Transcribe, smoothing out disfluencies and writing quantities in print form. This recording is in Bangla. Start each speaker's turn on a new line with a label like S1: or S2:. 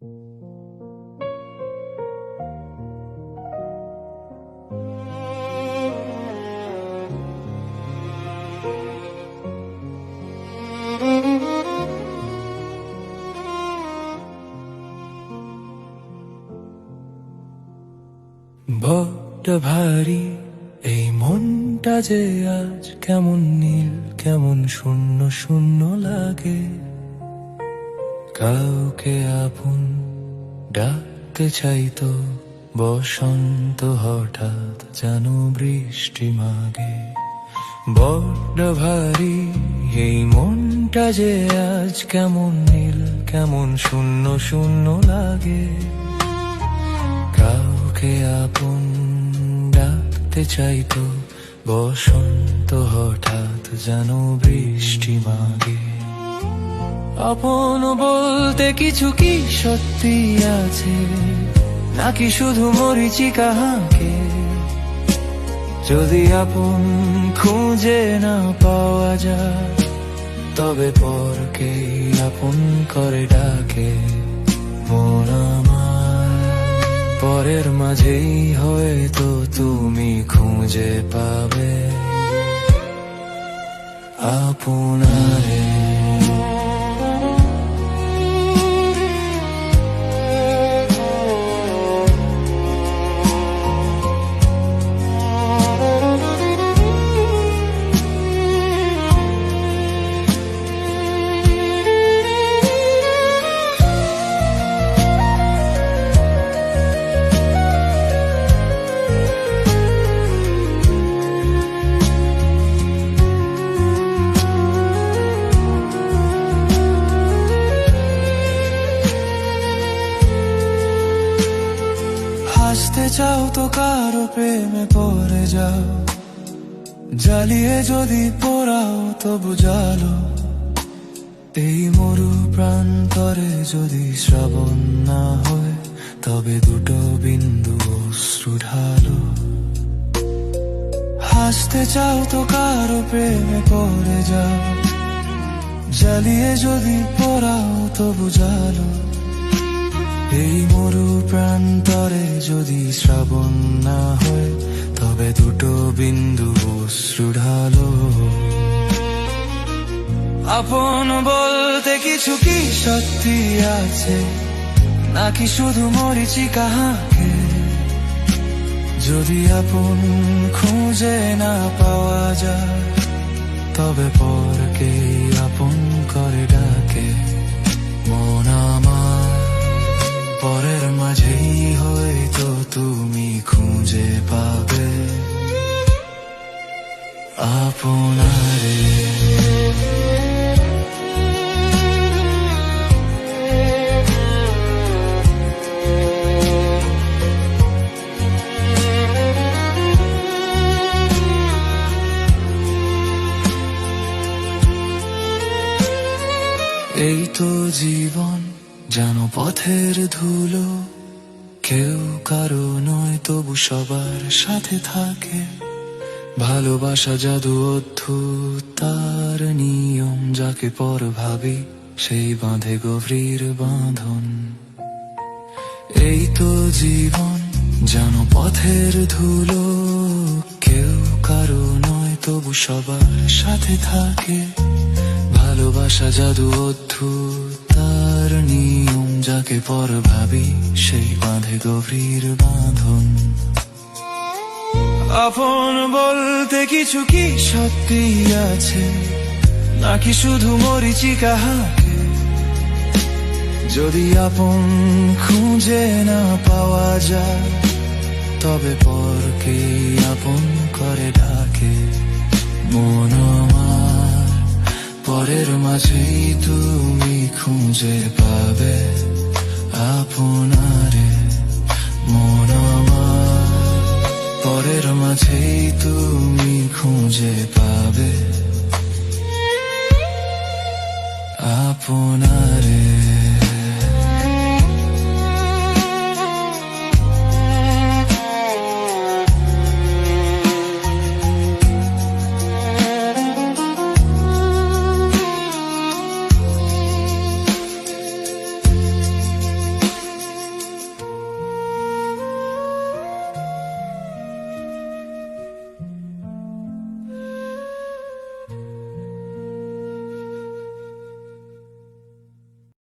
S1: বড্ড ভারী এই মনটা যে আজ কেমন নীল, কেমন শূন্য শূন্য লাগে। কাউকে আপন ডাকতে চাইতো বসন্ত, হঠাৎ যেন বৃষ্টি মাগে। বড্ড ভারী এই মনটা যে আজ কেমন নীল, কেমন শূন্য শূন্য লাগে। কাউকে আপন ডাকতে চাইতো বসন্ত, হঠাৎ যেন বৃষ্টি মাগে। আপন বলতে কিছু কি সত্যি আছে, নাকি শুধু মরিচিকা হাঁকে? যদি আপন খুঁজে না পাওয়া যায়, তবে পরকে আপন করে ডাকে। মন আমার পরের মাঝেই হয়তো তুমি খুঁজে পাবে আপনারে। হাসতে চাও তো কারো প্রেমে পড়ে যাও, জ্বালিয়ে যদি পোড়াও তবু জালো। এই মরু প্রান্তরে যদি শ্রাবণ না হয়, তবে দুটো বিন্দু অশ্রু ঢালো। হাসতে চাও তো কারো প্রেমে পড়ে যাও, জ্বালিয়ে যদি পোড়াও তবু জালো। এই মরু প্রান্তরে যদি শ্রাবণ না হয়, তবে দুটো বিন্দু অশ্রু ঢালো। আপন বলতে কিছু কি সত্যি আছে, নাকি শুধু মরিচিকা হাঁকে? যদি আপন খুঁজে না পাওয়া যায়, তবে পরকে আপন করে ডাকে। মন আমার পরের মাঝেই হয়তো তুমি খুঁজে পাবে আপনারে। এই তো জীবন যেন পথের ধুলো, কেউ কারো নয় তবু সবার সাথে থাকে। ভালোবাসা জাদু অদ্ভুত, তার নিয়ম যাকে পর ভাবি সেই বাঁধে গভীর বাঁধন। এই তো জীবন যেন পথের ধুলো, কেউ কারো নয় তবু সবার সাথে থাকে। ভালোবাসা জাদু অদ্ভুত, তার নিয়ম যাকে পর ভাবি সেই বাঁধে গভীর বাঁধন। আপন বলতে কিছু কি সত্যি আছে, নাকি শুধু মরিচিকা হাঁকে? যদি আপন খুঁজে না পাওয়া যায়, তবে পরকে আপন করে ডাকে। মন আমার পরের মাঝেই তুমি খুঁজে পাবে